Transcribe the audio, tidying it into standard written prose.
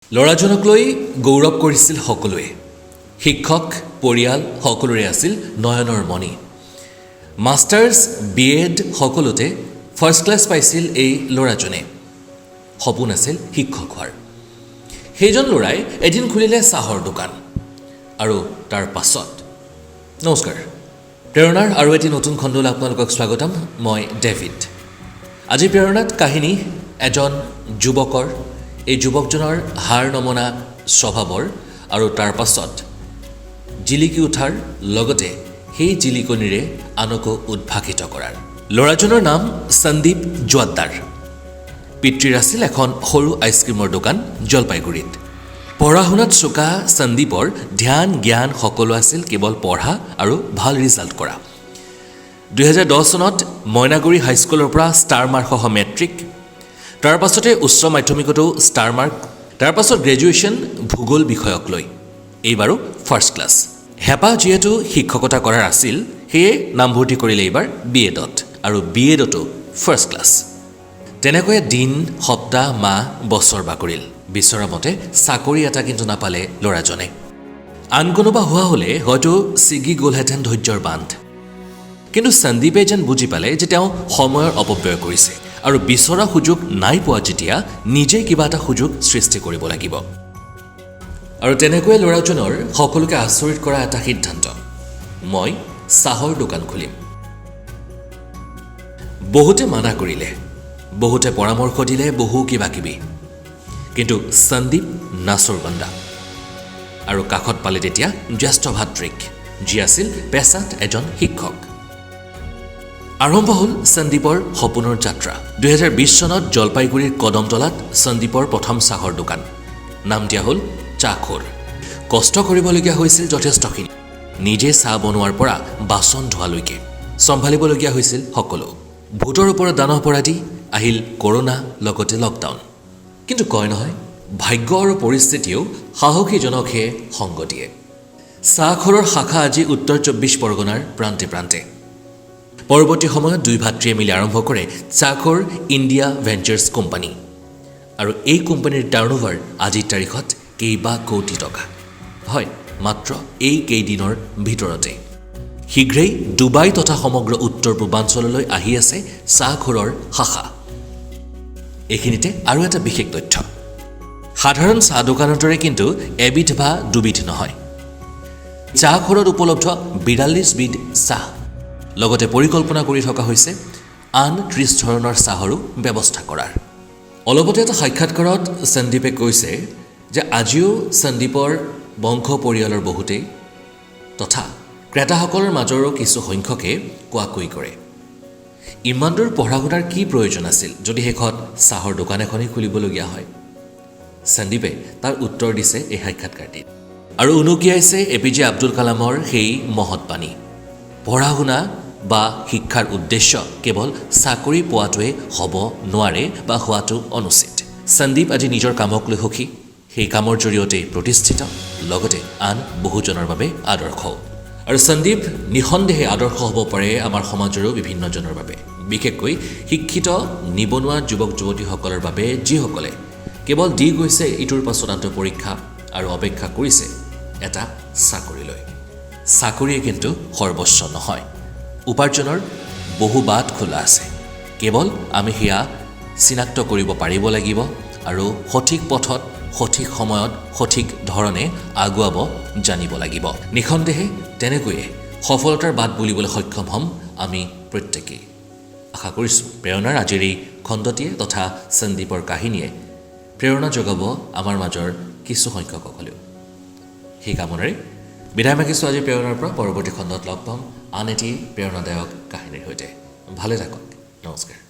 ল'ৰাজনক লৈ গৌৰৱ কৰিছিল সকলোৱে। শিক্ষক পৰিয়াল সকলোৰে আছিল নয়নৰ মণি। মাষ্টাৰ্ছ BEd সকলোতে ফাৰ্ষ্ট ক্লাছ পাইছিল এই ল'ৰাজনে। সপোন আছিল শিক্ষক হোৱাৰ। সেইজন ল'ৰাই এদিন খুলিলে চাহৰ দোকান আৰু তাৰ পাছত নমস্কাৰ, প্ৰেৰণাৰ আৰু এটি নতুন খণ্ডলৈ আপোনালোকক স্বাগতম। মই ডেভিড। আজি প্ৰেৰণাত কাহিনী এজন যুৱকৰ, এই যুৱকজনৰ হাৰ নমনা স্বভাৱৰ আৰু তাৰ পাছত জিলিকি উঠাৰ লগতে সেই জিলিকনিৰে আনকো উদ্ভাসিত কৰাৰ। ল'ৰাজনৰ নাম সন্দীপ জোৱাদ্দাৰ। পিতৃৰ আছিল এখন সৰু আইচক্ৰীমৰ দোকান জলপাইগুৰিত। পঢ়া শুনাত চোকা সন্দীপৰ ধ্যান জ্ঞান সকলো আছিল কেৱল পঢ়া আৰু ভাল ৰিজাল্ট কৰা। 2010 চনত মইনাগুৰি হাইস্কুলৰ পৰা ষ্টাৰ মাৰ্কসহ মেট্ৰিক, তাৰ পাছতে উচ্চ মাধ্যমিকতো ষ্টাৰ মাৰ্ক, তাৰ পাছত গ্ৰেজুৱেশ্যন ভূগোল বিষয়ক লৈ, এইবাৰো ফাৰ্ষ্ট ক্লাছ। হেঁপাহ যিহেতু শিক্ষকতা কৰাৰ আছিল, সেয়ে নামভৰ্তি কৰিলে এইবাৰ BEdত আৰু BEdতো ফাৰ্ষ্ট ক্লাছ। তেনেকৈয়ে দিন সপ্তাহ মাহ বছৰ বাগৰিল। বিচৰা মতে চাকৰি এটা কিন্তু নাপালে ল'ৰাজনে। আন কোনোবা হোৱা হ'লে হয়তো ছিগি গ'লহেঁতেন ধৈৰ্যৰ বান্ধ। কিন্তু সন্দীপে যেন বুজি পালে যে তেওঁ সময়ৰ অপব্যয় কৰিছে আৰু বিচৰা সুযোগ নাই পোৱা যেতিয়া নিজেই কিবা এটা সুযোগ সৃষ্টি কৰিব লাগিব। আৰু তেনেকৈয়ে ল'ৰাজনৰ সকলোকে আচৰিত কৰা এটা সিদ্ধান্ত, মই চাহৰ দোকান খুলিম। বহুতে মানা কৰিলে, বহুতে পৰামৰ্শ দিলে, বহু কিবা কিবি, কিন্তু সন্দীপ নাচৰবান্দা। আৰু কাষত পালে তেতিয়া জ্যেষ্ঠ ভাতৃক, যি আছিল পেছাত এজন শিক্ষক। আৰম্ভ হ'ল সন্দীপৰ সপোনৰ যাত্ৰা। 2020 চনত জলপাইগুৰিৰ কদমতলাত সন্দীপৰ প্ৰথম চাহৰ দোকান। নাম দিয়া হ'ল চাখোৰ। কষ্ট কৰিবলগীয়া হৈছিল যথেষ্টখিনি। নিজে চাহ বনোৱাৰ পৰা বাচন ধোৱালৈকে চম্ভালিবলগীয়া হৈছিল সকলো। ভোটৰ ওপৰত দান অপৰাধী, আহিল কৰোণা, লগতে লকডাউন। কিন্তু কয় নহয়, ভাগ্য আৰু পৰিস্থিতিয়েও সাহসীজনকহে সংগ দিয়ে। চাখোৰৰ শাখা আজি উত্তৰ 24 পৰগনাৰ প্ৰান্তে প্ৰান্তে। পৰৱৰ্তী সময়ত দুই ভাতৃয়ে মিলি আৰম্ভ কৰে চাখোৰ ইণ্ডিয়া ভেঞ্চাৰ্ছ কোম্পানী। আৰু এই কোম্পানীৰ টাৰ্ণঅভাৰ আজিৰ তাৰিখত কেইবা কোটি টকা। হয়, মাত্ৰ এই কেইদিনৰ ভিতৰতে। শীঘ্ৰেই ডুবাই তথা সমগ্ৰ উত্তৰ পূৰ্বাঞ্চললৈ আহি আছে চাখোৰৰ শাখা। এইখিনিতে আৰু এটা বিশেষ তথ্য, সাধাৰণ চাহ দোকানৰ দৰে কিন্তু এবিধ বা দুবিধ নহয়। চাখোৰত উপলব্ধ 42 বিধ চাহ, লগতে পৰিকল্পনা কৰি থকা হৈছে আন 30 ধৰণৰ চাহৰো ব্যৱস্থা কৰাৰ। অলপতে এটা সাক্ষাৎকাৰত সন্দীপে কৈছে যে আজিও সন্দীপৰ বংশ পৰিয়ালৰ বহুতেই তথা ক্ৰেতাসকলৰ মাজৰো কিছু সংখ্যকে কোৱাকৈ কৰে, ইমান দূৰ পঢ়া শুনাৰ কি প্ৰয়োজন আছিল যদি শেষত চাহৰ দোকান এখনেই খুলিবলগীয়া হয়। সন্দীপে তাৰ উত্তৰ দিছে এই সাক্ষাৎকাৰটিত আৰু উনুকিয়াইছে APJ আব্দুল কালামৰ সেই মহৎ বাণী, পঢ়া শুনা বা শিক্ষাৰ উদ্দেশ্য কেৱল চাকৰি পোৱাটোৱে হ'ব নোৱাৰে বা হোৱাটো অনুচিত। সন্দীপ আজি নিজৰ কামক লৈ সুখী, সেই কামৰ জৰিয়তে প্ৰতিষ্ঠিত, লগতে আন বহুজনৰ বাবে আদৰ্শ। আৰু সন্দীপ নিঃসন্দেহে আদৰ্শ হ'ব পাৰে আমাৰ সমাজৰো বিভিন্নজনৰ বাবে, বিশেষকৈ শিক্ষিত নিবনুৱা যুৱক যুৱতীসকলৰ বাবে, যিসকলে কেৱল দি গৈছে ইটোৰ পাছত আনটো পৰীক্ষা আৰু অপেক্ষা কৰিছে এটা চাকৰিলৈ। চাকৰিয়ে কিন্তু সৰ্বস্ব নহয়, উপাৰ্জনৰ বহু বাট খোলা আছে। কেৱল আমি সেয়া চিনাক্ত কৰিব পাৰিব লাগিব আৰু সঠিক পথত সঠিক সময়ত সঠিক ধৰণে আগুৱাব জানিব লাগিব। নিঃসন্দেহে তেনেকৈয়ে সফলতাৰ বাট বুলিবলৈ সক্ষম হ'ম আমি প্ৰত্যেকেই। আশা কৰিছোঁ প্ৰেৰণাৰ আজিৰ এই খণ্ডটিয়ে তথা সন্দীপৰ কাহিনীয়ে প্ৰেৰণা যোগাব আমাৰ মাজৰ কিছু সংখ্যক হ'লেও। সেই কামনাৰে বিদায় মাগিছোঁ আজি প্ৰেৰণাৰ পৰা। পৰৱৰ্তী খণ্ডত লগ পাম আন এটি প্ৰেৰণাদায়ক কাহিনীৰ সৈতে। ভালে থাকক, নমস্কাৰ।